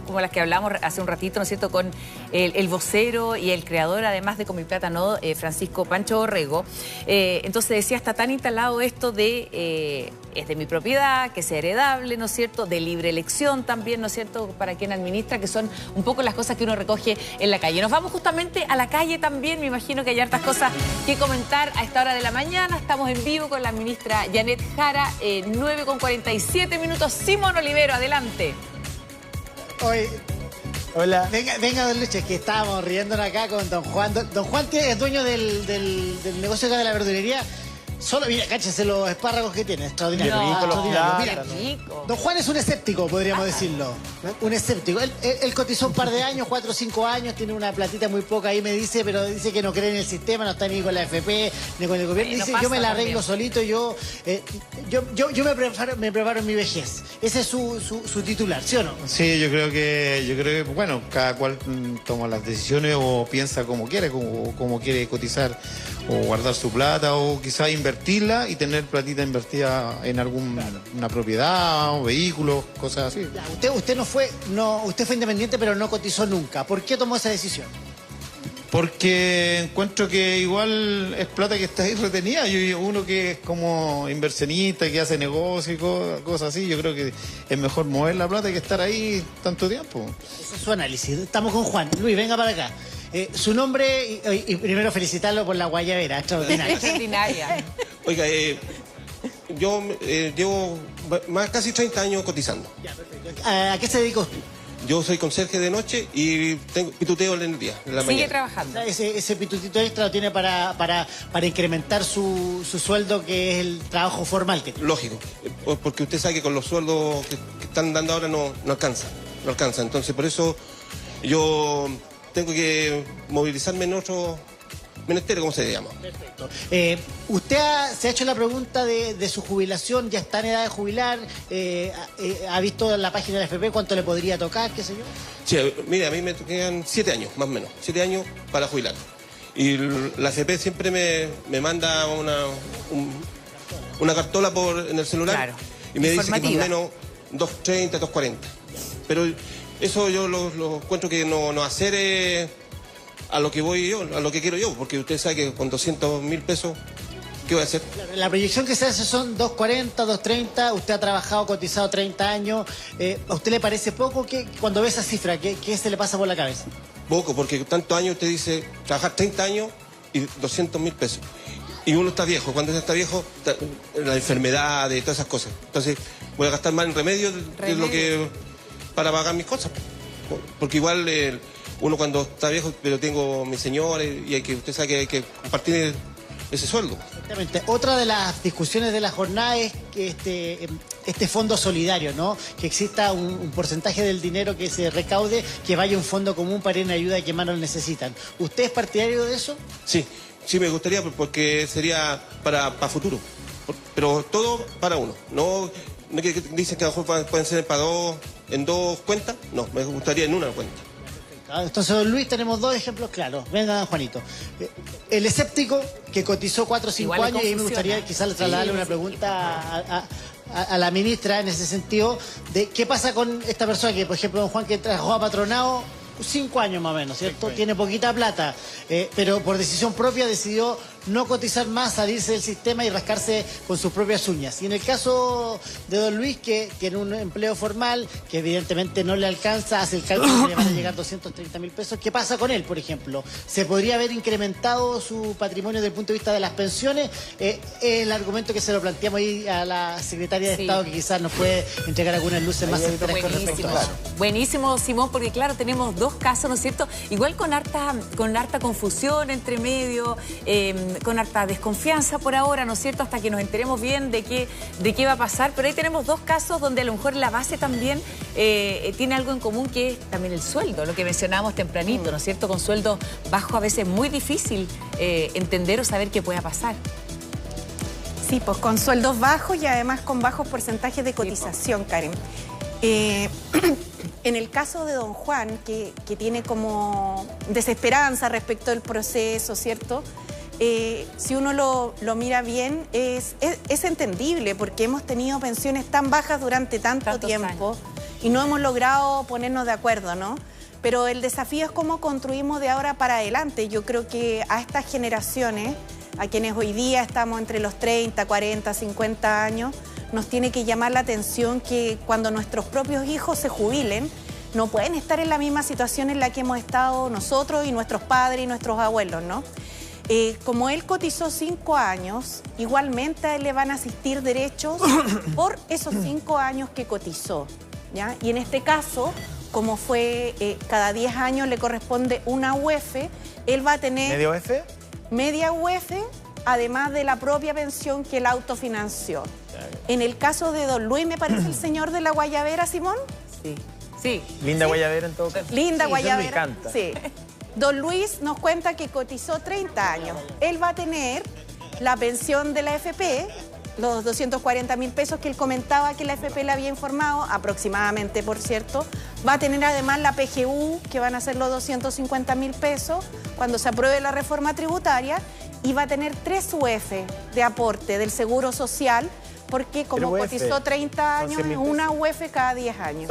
como las que hablamos hace un ratito, ¿no es cierto?, con el vocero y el creador, además de Con Mi Plata No, Francisco Pancho Orrego. Entonces decía, está tan instalado esto de es de mi propiedad, que sea heredable, ¿no es cierto?, de libre elección también, ¿no es cierto?, para quien administra, que son un poco las cosas que uno recoge en la calle. Nos vamos justamente a la calle también, me imagino que hay hartas cosas que comentar a esta hora de la mañana. Estamos en vivo con la ministra Janet Jara, 9:47. Simón Olivero, adelante. Oye, Hola. venga, don Lucho, es que estábamos riéndonos acá con don Juan. Don Juan es dueño del negocio acá de la verdulería. Solo, mira, cáchese los espárragos que tiene, extraordinario. Qué rico los extraordinario. plátanos. Mira, Rico. don Juan es un escéptico, podríamos decirlo. Un escéptico. Él cotizó un par de años, 4 o 5 años, tiene una platita muy poca ahí, me dice, pero dice que no cree en el sistema, no está ni con la FP, ni con el gobierno. Bueno, Dice, yo me la pasa arreglo también. solito, yo me preparo en mi vejez. Ese es su titular, ¿sí o no? Sí, yo creo que, bueno, cada cual toma las decisiones o piensa como quiere, como quiere cotizar o guardar su plata o quizás invertirla y tener platita invertida en alguna propiedad o vehículos, cosas así. Ya, usted usted fue independiente pero no cotizó nunca. ¿Por qué tomó esa decisión? Porque encuentro que igual es plata que está ahí retenida. Uno que es como inversionista, que hace negocio y cosas así, yo creo que es mejor mover la plata que estar ahí tanto tiempo. Ese es su análisis. Estamos con Juan. Luis, venga para acá. Su nombre y primero felicitarlo por la guayabera, extraordinaria. Extraordinaria. Oiga, yo llevo casi 30 años cotizando. Ya, perfecto. ¿A qué se dedica usted? Yo soy conserje de noche y pituteo en el día, en la Sigue mañana. trabajando. Ese pitutito extra lo tiene para incrementar su sueldo, que es el trabajo formal que tiene. Lógico, porque usted sabe que con los sueldos que están dando ahora no alcanza. No alcanza. Entonces, por eso yo tengo que movilizarme en otro menesterio, ¿cómo se llama? Perfecto. ¿Usted se ha hecho la pregunta de su jubilación? ¿Ya está en edad de jubilar? ¿Ha visto en la página de la FP cuánto le podría tocar, qué sé yo? Sí, mire, a mí me quedan 7 años, más o menos. 7 años para jubilar. Y la FP siempre me manda una cartola en el celular. Claro. Y me dice que más o Informativa. menos 2.30, 2.40. Pero eso yo lo encuentro que no hacer a lo que voy yo, a lo que quiero yo. Porque usted sabe que con 200.000 pesos, ¿qué voy a hacer? Claro, la proyección que se hace son 2.40, 2.30. Usted ha trabajado, cotizado 30 años. ¿A usted le parece poco? Cuando ve esa cifra, ¿qué se le pasa por la cabeza? Poco, porque tantos años usted dice trabajar 30 años y 200.000 pesos. Y uno está viejo. Cuando uno está viejo, la enfermedad y todas esas cosas. Entonces, voy a gastar más en remedios de lo que para pagar mis cosas. Porque igual uno cuando está viejo, pero tengo mi señora y usted sabe que hay que compartir ese sueldo. Exactamente. Otra de las discusiones de la jornada es que este fondo solidario, ¿no? Que exista un porcentaje del dinero que se recaude, que vaya a un fondo común para ir en ayuda a quienes más lo necesitan. ¿Usted es partidario de eso? Sí, me gustaría porque sería para futuro. Pero todo para uno. No que dicen que a lo mejor pueden ser en dos cuentas. No, me gustaría en una cuenta. Entonces, don Luis, tenemos dos ejemplos claros. Venga, don Juanito. El escéptico que cotizó 4 o 5 Igual le años, y ahí me confusiona. gustaría quizás trasladarle una pregunta a la ministra en ese sentido, de qué pasa con esta persona que, por ejemplo, don Juan, que trabajó a patronado, 5 años más o menos, ¿cierto? Tiene poquita plata, pero por decisión propia decidió no cotizar más, salirse del sistema y rascarse con sus propias uñas. Y en el caso de don Luis, que tiene un empleo formal, que evidentemente no le alcanza, hace el cálculo que le van a llegar 230.000 pesos, ¿qué pasa con él, por ejemplo? ¿Se podría haber incrementado su patrimonio desde el punto de vista de las pensiones? El argumento que se lo planteamos ahí a la secretaria de Estado, que quizás nos puede entregar algunas luces más certeras con respecto a eso. Buenísimo, Simón, porque claro, tenemos dos casos, ¿no es cierto? Igual con harta confusión entre medio, con harta desconfianza por ahora, ¿no es cierto? Hasta que nos enteremos bien de qué va a pasar. Pero ahí tenemos dos casos donde a lo mejor la base también tiene algo en común, que es también el sueldo, lo que mencionábamos tempranito, ¿no es cierto? Con sueldos bajos a veces es muy difícil entender o saber qué pueda pasar. Sí, pues con sueldos bajos y además con bajos porcentajes de cotización, Karen. En el caso de don Juan, que tiene como desesperanza respecto del proceso, ¿cierto? Si uno lo mira bien, es entendible, porque hemos tenido pensiones tan bajas durante tanto tiempo y no hemos logrado ponernos de acuerdo, ¿no? Pero el desafío es cómo construimos de ahora para adelante. Yo creo que a estas generaciones, a quienes hoy día estamos entre los 30, 40, 50 años, nos tiene que llamar la atención que cuando nuestros propios hijos se jubilen, no pueden estar en la misma situación en la que hemos estado nosotros y nuestros padres y nuestros abuelos, ¿no? Como él cotizó 5 años, igualmente a él le van a asistir derechos por esos 5 años que cotizó, ¿ya? Y en este caso, como fue cada 10 años le corresponde una UF, él va a tener... ¿Media UF? Media UF, además de la propia pensión que él autofinanció. En el caso de don Luis, me parece el señor de la Guayabera, Simón. Sí. Sí. Linda Guayabera en todo caso. Linda Guayabera. Me encanta. Sí. Don Luis nos cuenta que cotizó 30 años. Él va a tener la pensión de la AFP, los 240.000 pesos que él comentaba que la AFP le había informado, aproximadamente, por cierto. Va a tener además la PGU, que van a ser los 250.000 pesos cuando se apruebe la reforma tributaria. Y va a tener 3 UF de aporte del Seguro Social, porque como cotizó 30 años, es una UF cada 10 años.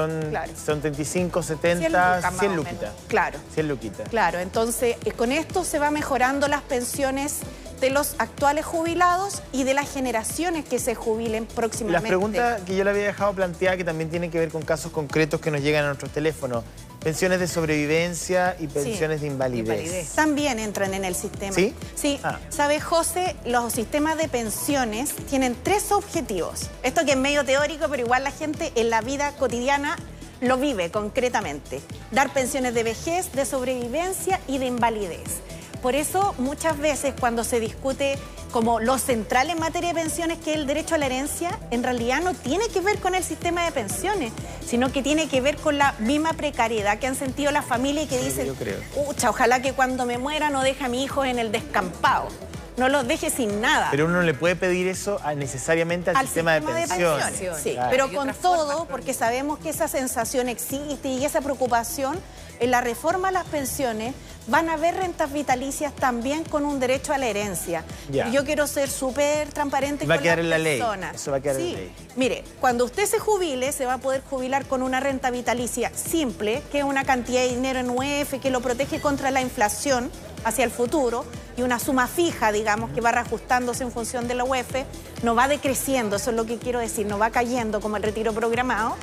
Son 35, 70, 100 luquitas. Claro. 100 luquitas. Claro, entonces con esto se va mejorando las pensiones de los actuales jubilados y de las generaciones que se jubilen próximamente. Las preguntas que yo le había dejado planteadas, que también tienen que ver con casos concretos que nos llegan a nuestros teléfonos. Pensiones de sobrevivencia y pensiones de invalidez. También entran en el sistema. ¿Sí? Sí. ¿Sabes, José? Los sistemas de pensiones tienen 3 objetivos. Esto que es medio teórico, pero igual la gente en la vida cotidiana lo vive concretamente. Dar pensiones de vejez, de sobrevivencia y de invalidez. Por eso, muchas veces cuando se discute como lo central en materia de pensiones, que es el derecho a la herencia, en realidad no tiene que ver con el sistema de pensiones, sino que tiene que ver con la misma precariedad que han sentido las familias y que dicen, pucha, ojalá que cuando me muera no deje a mi hijo en el descampado, no los deje sin nada. Pero uno le puede pedir eso necesariamente al sistema de pensiones. Sí, claro. Pero con todo, porque sabemos que esa sensación existe y esa preocupación, en la reforma a las pensiones van a haber rentas vitalicias también con un derecho a la herencia. Y yo quiero ser súper transparente con las personas. Va a quedar en la ley. Eso va a quedar en la ley. Mire, cuando usted se jubile, se va a poder jubilar con una renta vitalicia simple, que es una cantidad de dinero en UF que lo protege contra la inflación hacia el futuro, y una suma fija, digamos, que va reajustándose en función de la UF, no va decreciendo, eso es lo que quiero decir, no va cayendo como el retiro programado,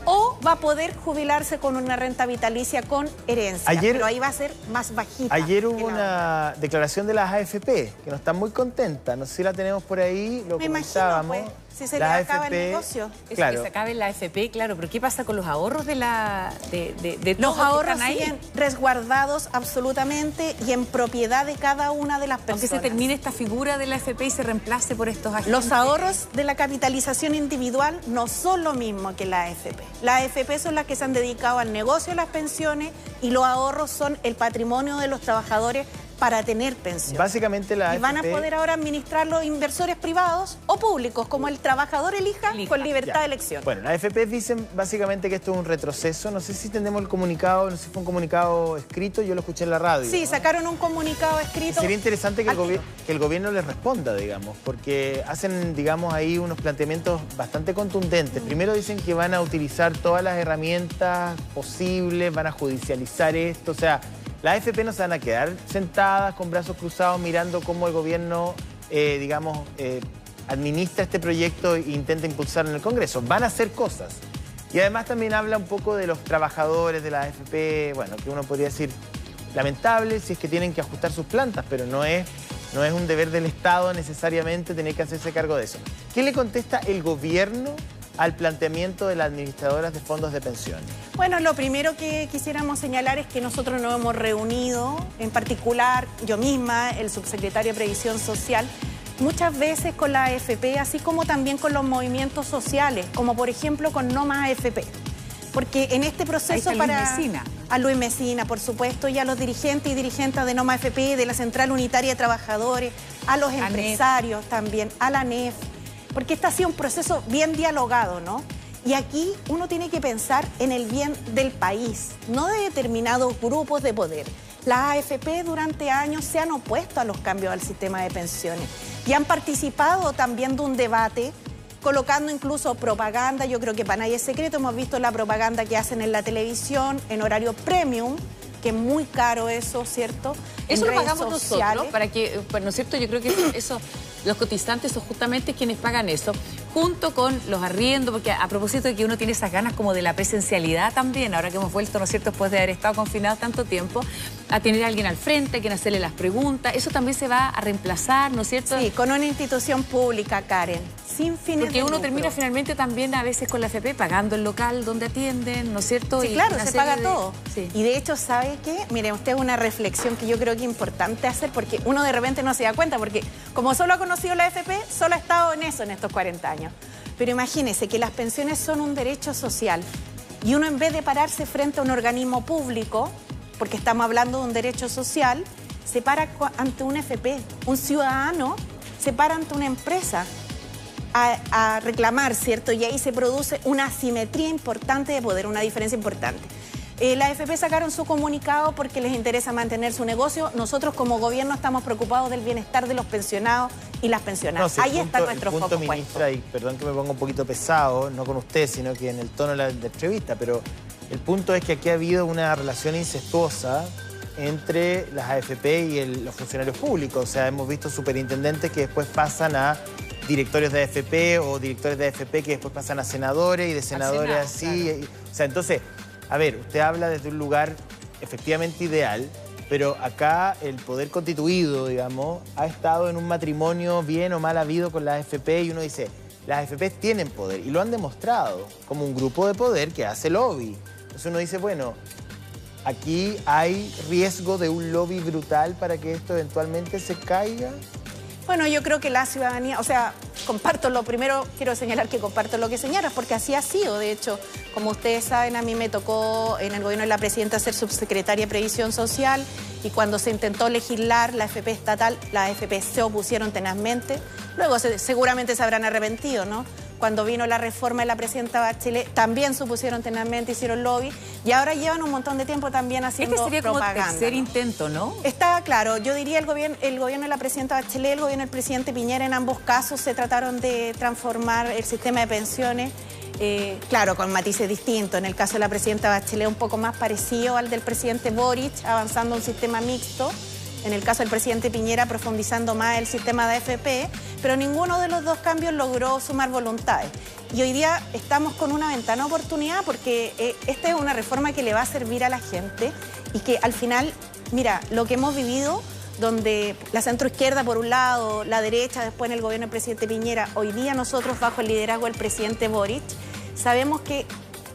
o va a poder jubilarse con una renta vitalicia con herencia, pero ahí va a ser más bajita. Ayer hubo una declaración de las AFP, que no están muy contentas, no sé si la tenemos por ahí, lo comentábamos. Imagino, pues, si se le acaba el negocio. Claro. Eso, que se acabe la AFP, claro, pero ¿qué pasa con los ahorros de los ahorros siguen resguardados absolutamente y en propiedad de cada una de las personas. Aunque se termine esta figura de la AFP y se reemplace por estos agentes. Los ahorros de la capitalización individual no son lo mismo que la AFP. Las AFP son las que se han dedicado al negocio de las pensiones y los ahorros son el patrimonio de los trabajadores para tener pensión. Básicamente la AFP... Y van a poder ahora administrar los inversores privados o públicos, como el trabajador elija. Con libertad de elección. Bueno, la AFP dicen básicamente que esto es un retroceso. No sé si tenemos el comunicado, no sé si fue un comunicado escrito, yo lo escuché en la radio. Sí, ¿no? Sacaron un comunicado escrito. Sería interesante que el gobierno les responda, digamos, porque hacen, digamos, ahí unos planteamientos bastante contundentes. Primero dicen que van a utilizar todas las herramientas posibles, van a judicializar esto, o sea... La AFP no se van a quedar sentadas con brazos cruzados mirando cómo el gobierno, administra este proyecto e intenta impulsarlo en el Congreso. Van a hacer cosas. Y además también habla un poco de los trabajadores de la AFP, bueno, que uno podría decir lamentable si es que tienen que ajustar sus plantas, pero no es un deber del Estado necesariamente tener que hacerse cargo de eso. ¿Qué le contesta el gobierno al planteamiento de las administradoras de fondos de pensiones? Bueno, lo primero que quisiéramos señalar es que nosotros nos hemos reunido, en particular yo misma, el subsecretario de Previsión Social, muchas veces con la AFP, así como también con los movimientos sociales, como por ejemplo con No Más AFP. Porque en este proceso a Luis Mesina, por supuesto, y a los dirigentes y dirigentes de No Más AFP, de la Central Unitaria de Trabajadores, a los empresarios también, a la ANEF, porque este ha sido un proceso bien dialogado, ¿no? Y aquí uno tiene que pensar en el bien del país, no de determinados grupos de poder. Las AFP durante años se han opuesto a los cambios al sistema de pensiones y han participado también de un debate, colocando incluso propaganda. Yo creo que para nadie es secreto, hemos visto la propaganda que hacen en la televisión, en horario premium, que es muy caro eso, ¿cierto? Eso lo pagamos nosotros, para que, ¿no es cierto? Yo creo que eso, los cotizantes son justamente quienes pagan eso, junto con los arriendos, porque a propósito de que uno tiene esas ganas como de la presencialidad también, ahora que hemos vuelto, ¿no es cierto?, después de haber estado confinados tanto tiempo, a tener a alguien al frente, a quien hacerle las preguntas, eso también se va a reemplazar, ¿no es cierto? Sí, con una institución pública, Karen, sin fines porque de uno lucro. termina finalmente también a veces con la AFP pagando el local donde atienden, ¿no es cierto? Sí, y claro, se paga todo. Sí. Y de hecho, ¿sabe qué? Miren, usted una reflexión que yo creo que es importante hacer, porque uno de repente no se da cuenta, porque como solo ha conocido la AFP, solo ha estado en eso en estos 40 años. Pero imagínese que las pensiones son un derecho social y uno, en vez de pararse frente a un organismo público, porque estamos hablando de un derecho social, se para ante una AFP. Un ciudadano se para ante una empresa a reclamar, ¿cierto? Y ahí se produce una asimetría importante de poder, una diferencia importante. La AFP sacaron su comunicado porque les interesa mantener su negocio. Nosotros como gobierno estamos preocupados del bienestar de los pensionados y las pensionadas. No, sí, ahí está nuestro foco puesto. Ministra, y perdón que me ponga un poquito pesado, no con usted, sino que en el tono de la entrevista, pero el punto es que aquí ha habido una relación incestuosa entre las AFP y los funcionarios públicos. O sea, hemos visto superintendentes que después pasan a directorios de AFP o directores de AFP que después pasan a senadores y de senadores así. Claro. O sea, entonces, a ver, usted habla desde un lugar efectivamente ideal, pero acá el poder constituido, digamos, ha estado en un matrimonio bien o mal habido con la AFP y uno dice, las AFP tienen poder y lo han demostrado como un grupo de poder que hace lobby. Entonces uno dice, bueno, aquí hay riesgo de un lobby brutal para que esto eventualmente se caiga. Bueno, yo creo que la ciudadanía, o sea, comparto lo primero, quiero señalar que comparto lo que señalas, porque así ha sido. De hecho, como ustedes saben, a mí me tocó en el gobierno de la presidenta ser subsecretaria de Previsión Social y cuando se intentó legislar la AFP estatal, las AFP se opusieron tenazmente. Luego seguramente se habrán arrepentido, ¿no? Cuando vino la reforma de la presidenta Bachelet, también se opusieron tenazmente, hicieron lobby y ahora llevan un montón de tiempo también haciendo propaganda. Este sería como el tercer intento, ¿no? Está claro, yo diría el gobierno de la presidenta Bachelet, el gobierno del presidente Piñera, en ambos casos se trataron de transformar el sistema de pensiones, claro, con matices distintos. En el caso de la presidenta Bachelet un poco más parecido al del presidente Boric, avanzando a un sistema mixto. En el caso del presidente Piñera, profundizando más el sistema de AFP, pero ninguno de los dos cambios logró sumar voluntades. Y hoy día estamos con una ventana de oportunidad porque esta es una reforma que le va a servir a la gente y que al final, mira, lo que hemos vivido, donde la centroizquierda por un lado, la derecha después en el gobierno del presidente Piñera, hoy día nosotros bajo el liderazgo del presidente Boric, sabemos que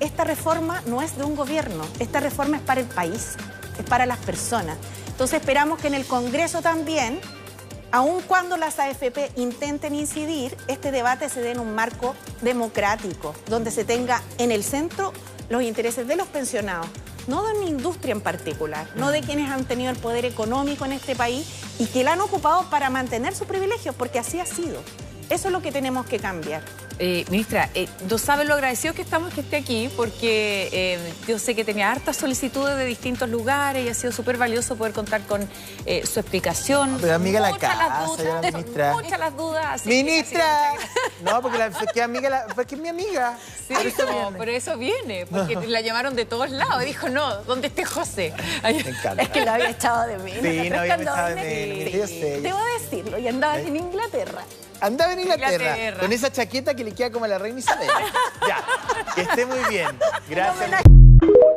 esta reforma no es de un gobierno, esta reforma es para el país, es para las personas. Entonces esperamos que en el Congreso también, aun cuando las AFP intenten incidir, este debate se dé en un marco democrático, donde se tenga en el centro los intereses de los pensionados, no de una industria en particular, no de quienes han tenido el poder económico en este país y que la han ocupado para mantener sus privilegios, porque así ha sido. Eso es lo que tenemos que cambiar. Ministra, no sabe lo agradecido que estamos que esté aquí, porque yo sé que tenía hartas solicitudes de distintos lugares y ha sido súper valioso poder contar con su explicación. Pero amiga la Muchas casa, las dudas, ya la ministra. muchas las dudas. así que ¡Ministra! muchas gracias. No, porque es mi amiga. Sí, Por eso no, viene. pero eso viene, porque la llamaron de todos lados. Dijo, no, ¿dónde esté José? Me encanta. Es que lo había echado de menos. Sí, no había echado de menos. menos, yo sé. Debo decirlo, y andabas en Inglaterra. Andaba en Inglaterra, Inglaterra. con esa chaqueta que le queda como a la reina Isabel. Ya, que esté muy bien. Gracias. Homenaje.